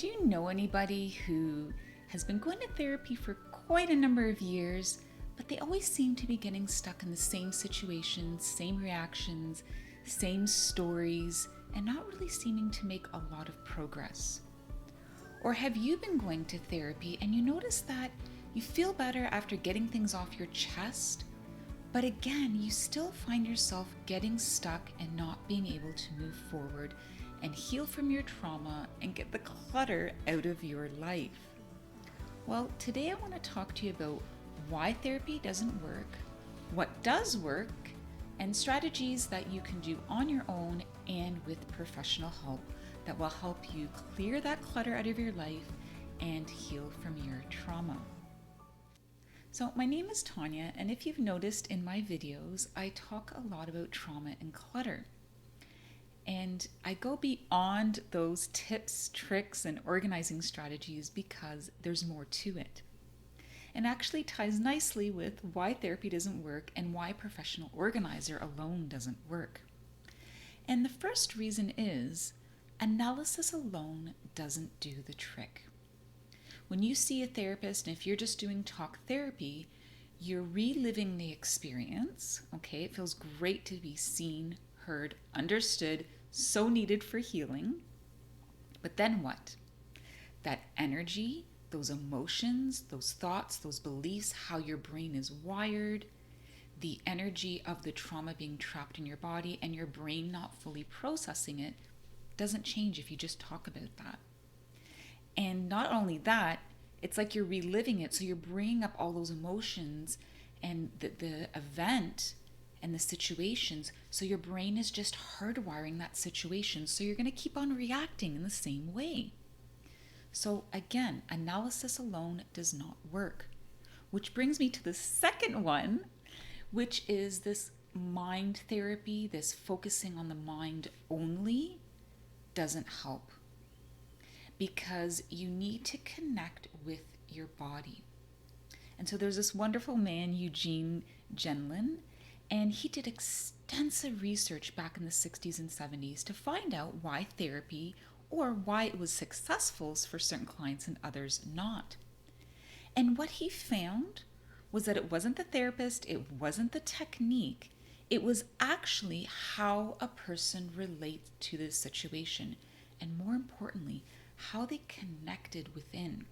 Do you know anybody who has been going to therapy for quite a number of years, but they always seem to be getting stuck in the same situations, same reactions, same stories, and not really seeming to make a lot of progress? Or have you been going to therapy and you notice that you feel better after getting things off your chest, but again, you still find yourself getting stuck and not being able to move forward and heal from your trauma and get the clutter out of your life? Well, today I want to talk to you about why therapy doesn't work, what does work, and strategies that you can do on your own and with professional help that will help you clear that clutter out of your life and heal from your trauma. So my name is Tanya, and if you've noticed in my videos, I talk a lot about trauma and clutter. And I go beyond those tips, tricks, and organizing strategies because there's more to it. And actually ties nicely with why therapy doesn't work and why professional organizer alone doesn't work. And the first reason is analysis alone doesn't do the trick. When you see a therapist, and if you're just doing talk therapy, you're reliving the experience, okay? It feels great to be seen, heard, understood, so needed for healing. But then what? That energy, those emotions, those thoughts, those beliefs, how your brain is wired, the energy of the trauma being trapped in your body and your brain not fully processing it doesn't change if you just talk about that. And not only that, it's like you're reliving it. So you're bringing up all those emotions and the event and the situations. So your brain is just hardwiring that situation. So you're going to keep on reacting in the same way. So again, analysis alone does not work. Which brings me to the second one, which is this mind therapy, this focusing on the mind only doesn't help. Because you need to connect with your body. And so there's this wonderful man, Eugene Genlin, and he did extensive research back in the 60s and 70s to find out why therapy or why it was successful for certain clients and others not. And what he found was that it wasn't the therapist, it wasn't the technique, it was actually how a person relates to the situation, and more importantly, how they connected within.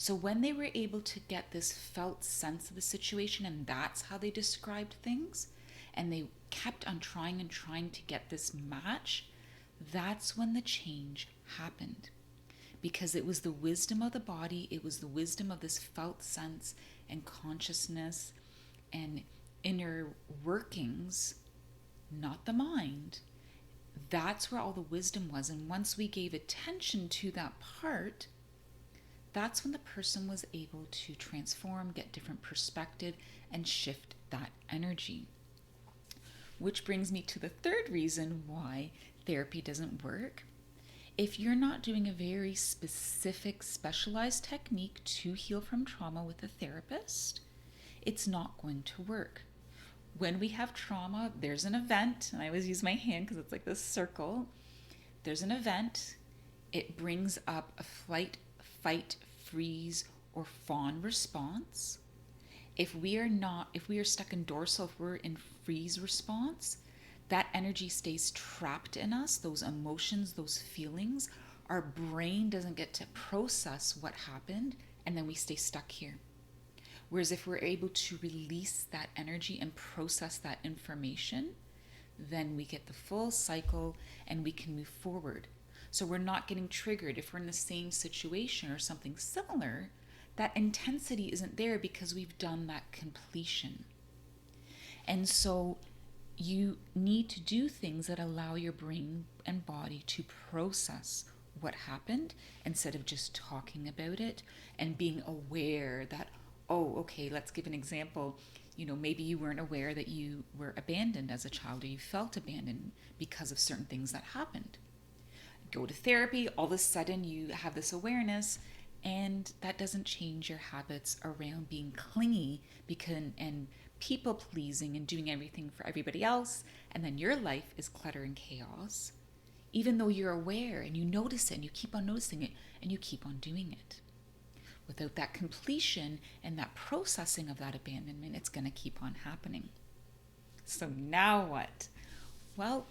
So when they were able to get this felt sense of the situation, and that's how they described things, and they kept on trying and trying to get this match, that's when the change happened. Because it was the wisdom of the body, it was the wisdom of this felt sense and consciousness and inner workings, not the mind. That's where all the wisdom was. And once we gave attention to that part, that's when the person was able to transform, get different perspective, and shift that energy. Which brings me to the third reason why therapy doesn't work. If you're not doing a very specific, specialized technique to heal from trauma with a therapist, it's not going to work. When we have trauma, there's an event, and I always use my hand because it's like this circle. There's an event. It brings up a flight, fight, freeze, or fawn response. If we are stuck in dorsal, if we're in freeze response, that energy stays trapped in us, those emotions, those feelings. Our brain doesn't get to process what happened, and then we stay stuck here. Whereas if we're able to release that energy and process that information, then we get the full cycle and we can move forward. So we're not getting triggered. If we're in the same situation or something similar, that intensity isn't there because we've done that completion. And so you need to do things that allow your brain and body to process what happened instead of just talking about it and being aware that, oh, okay, let's give an example. Maybe you weren't aware that you were abandoned as a child, or you felt abandoned because of certain things that happened. Go to therapy, all of a sudden you have this awareness, and that doesn't change your habits around being clingy and people pleasing and doing everything for everybody else, and then your life is clutter and chaos. even though you're aware and you notice it and you keep on noticing it and you keep on doing it. Without that completion and that processing of that abandonment, it's going to keep on happening. So now what? Well,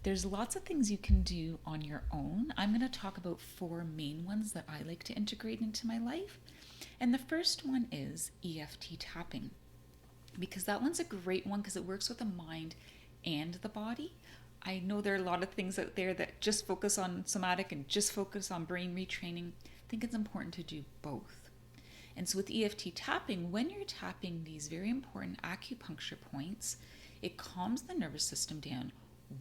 there's lots of things you can do on your own. I'm going to talk about 4 main ones that I like to integrate into my life. And the first one is EFT tapping, because that one's a great one because it works with the mind and the body. I know there are a lot of things out there that just focus on somatic and just focus on brain retraining. I think it's important to do both. And so with EFT tapping, when you're tapping these very important acupuncture points, it calms the nervous system down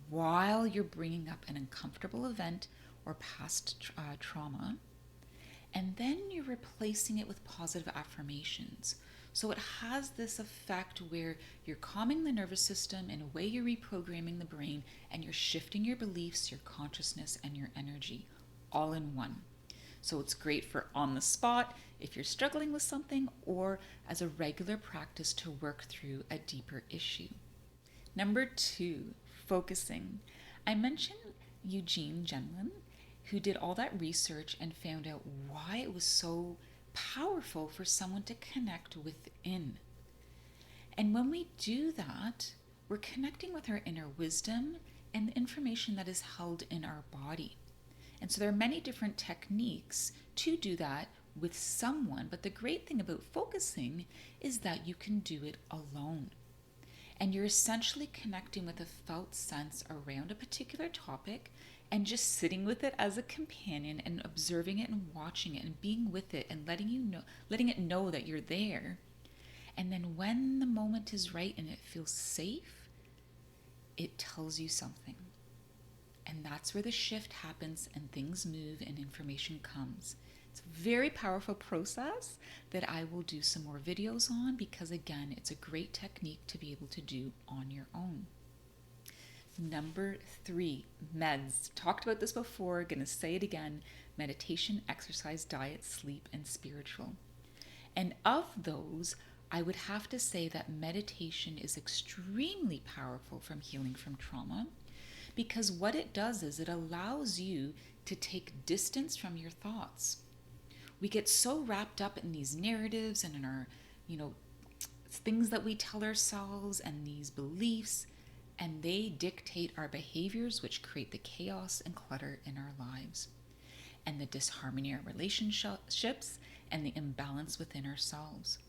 while you're bringing up an uncomfortable event or past trauma. And then you're replacing it with positive affirmations. So it has this effect where you're calming the nervous system, in a way you're reprogramming the brain, and you're shifting your beliefs, your consciousness, and your energy all in one. So it's great for on the spot if you're struggling with something, or as a regular practice to work through a deeper issue. Number 2, focusing. I mentioned Eugene Genlin, who did all that research and found out why it was so powerful for someone to connect within. And when we do that, we're connecting with our inner wisdom and the information that is held in our body. And so there are many different techniques to do that with someone, but the great thing about focusing is that you can do it alone. And you're essentially connecting with a felt sense around a particular topic and just sitting with it as a companion and observing it and watching it and being with it and letting it know that you're there. And then when the moment is right and it feels safe, it tells you something. And that's where the shift happens and things move and information comes. It's a very powerful process that I will do some more videos on, because again, it's a great technique to be able to do on your own. Number 3, meds. Talked about this before, gonna say it again. Meditation, exercise, diet, sleep, and spiritual. And of those, I would have to say that meditation is extremely powerful from healing from trauma, because what it does is it allows you to take distance from your thoughts. We get so wrapped up in these narratives and in our, things that we tell ourselves and these beliefs, and they dictate our behaviors, which create the chaos and clutter in our lives and the disharmony in our relationships and the imbalance within ourselves.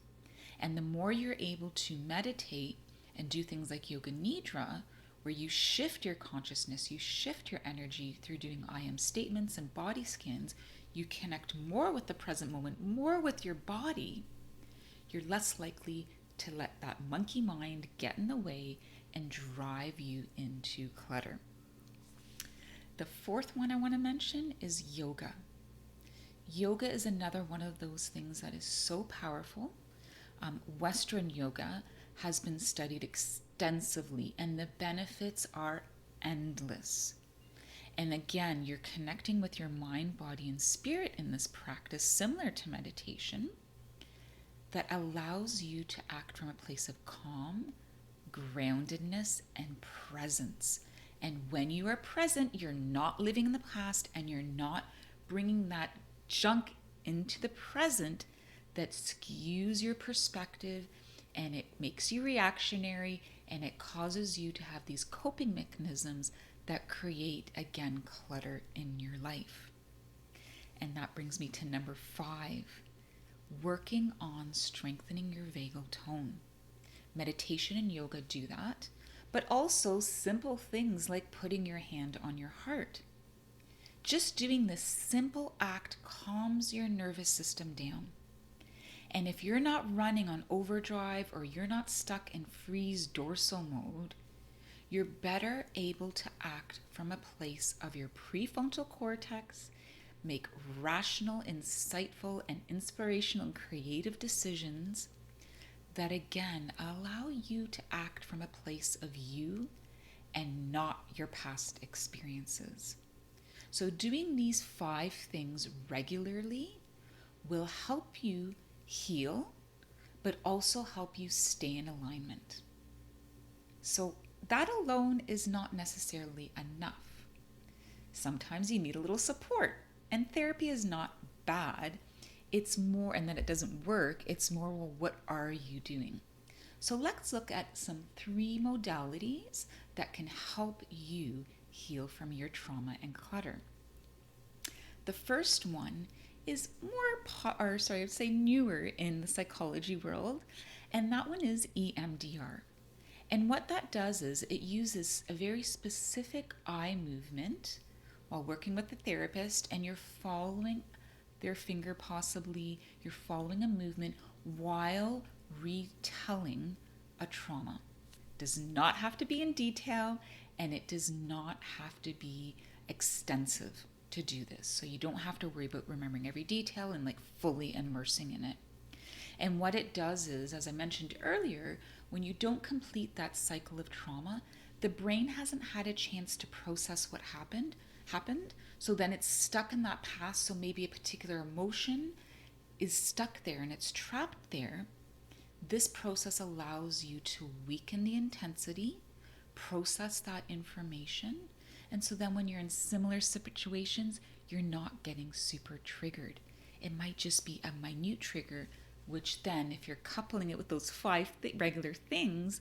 And the more you're able to meditate and do things like yoga nidra, where you shift your consciousness, you shift your energy through doing I am statements and body scans, you connect more with the present moment, more with your body, you're less likely to let that monkey mind get in the way and drive you into clutter. The 4th one I want to mention is yoga. Yoga is another one of those things that is so powerful. Western yoga has been studied extensively, and the benefits are endless. And again, you're connecting with your mind, body, and spirit in this practice, similar to meditation, that allows you to act from a place of calm, groundedness, and presence. And when you are present, you're not living in the past and you're not bringing that junk into the present that skews your perspective, and it makes you reactionary, and it causes you to have these coping mechanisms that create, again, clutter in your life. And that brings me to number 5, working on strengthening your vagal tone. Meditation and yoga do that, but also simple things like putting your hand on your heart. Just doing this simple act calms your nervous system down. And if you're not running on overdrive or you're not stuck in freeze dorsal mode, you're better able to act from a place of your prefrontal cortex, make rational, insightful, and inspirational and creative decisions that again allow you to act from a place of you and not your past experiences. So doing these 5 things regularly will help you heal, but also help you stay in alignment. So that alone is not necessarily enough. Sometimes you need a little support. And therapy is not bad. It's more, and that it doesn't work, it's more, well, what are you doing? So let's look at some 3 modalities that can help you heal from your trauma and clutter. The first one is newer in the psychology world, and that one is EMDR. And what that does is it uses a very specific eye movement while working with the therapist, and you're following their finger, possibly you're following a movement while retelling a trauma. It does not have to be in detail, and it does not have to be extensive to do this. So you don't have to worry about remembering every detail and like fully immersing in it. And what it does is, as I mentioned earlier, when you don't complete that cycle of trauma, the brain hasn't had a chance to process what happened. So then it's stuck in that past. So maybe a particular emotion is stuck there and it's trapped there. This process allows you to weaken the intensity, process that information. And so then when you're in similar situations, you're not getting super triggered. It might just be a minute trigger, which then if you're coupling it with those 5 regular things,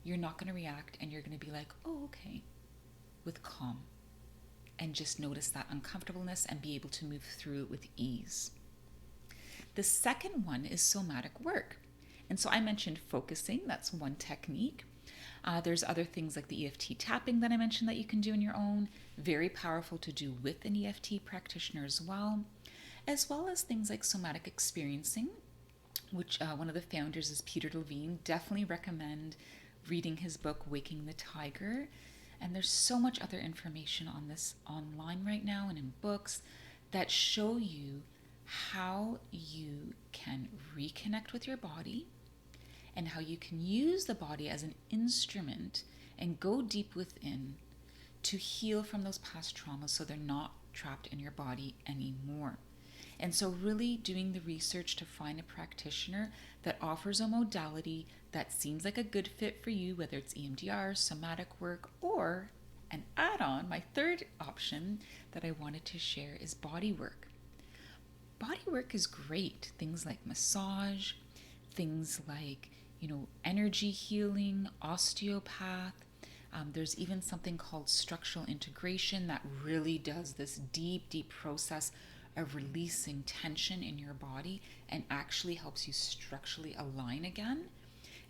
you're not going to react and you're going to be like, oh, okay, with calm. And just notice that uncomfortableness and be able to move through it with ease. The second one is somatic work. And so I mentioned focusing, that's one technique. There's other things like the EFT tapping that I mentioned that you can do on your own. Very powerful to do with an EFT practitioner as well as things like somatic experiencing, which one of the founders is Peter Levine. Definitely recommend reading his book, Waking the Tiger. And there's so much other information on this online right now and in books that show you how you can reconnect with your body and how you can use the body as an instrument and go deep within to heal from those past traumas so they're not trapped in your body anymore. And so really doing the research to find a practitioner that offers a modality that seems like a good fit for you, whether it's EMDR, somatic work, or an add-on, my third option that I wanted to share is body work. Body work is great. Things like massage, things like, energy healing, osteopath. There's even something called structural integration that really does this deep process of releasing tension in your body and actually helps you structurally align again.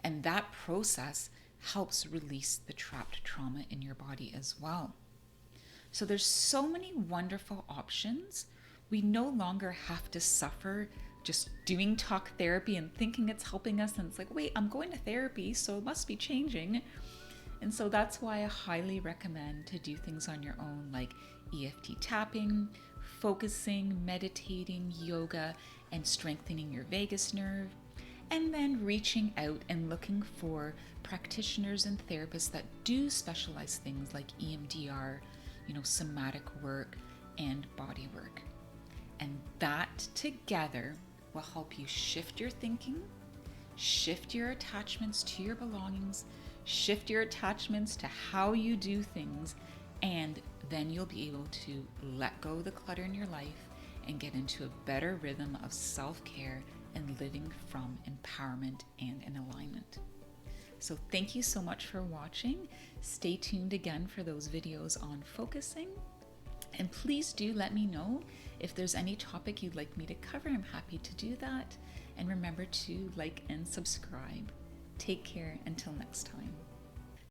And that process helps release the trapped trauma in your body as well. So there's so many wonderful options. We no longer have to suffer just doing talk therapy and thinking it's helping us. And it's like, wait, I'm going to therapy, so it must be changing. And so that's why I highly recommend to do things on your own, like EFT tapping, focusing, meditating, yoga, and strengthening your vagus nerve. And then reaching out and looking for practitioners and therapists that do specialize things like EMDR, somatic work, and body work. And that together will help you shift your thinking, shift your attachments to your belongings, shift your attachments to how you do things, and then you'll be able to let go of the clutter in your life and get into a better rhythm of self-care and living from empowerment and in alignment. So thank you so much for watching. Stay tuned again for those videos on focusing. And please do let me know if there's any topic you'd like me to cover. I'm happy to do that. And remember to like and subscribe. Take care until next time.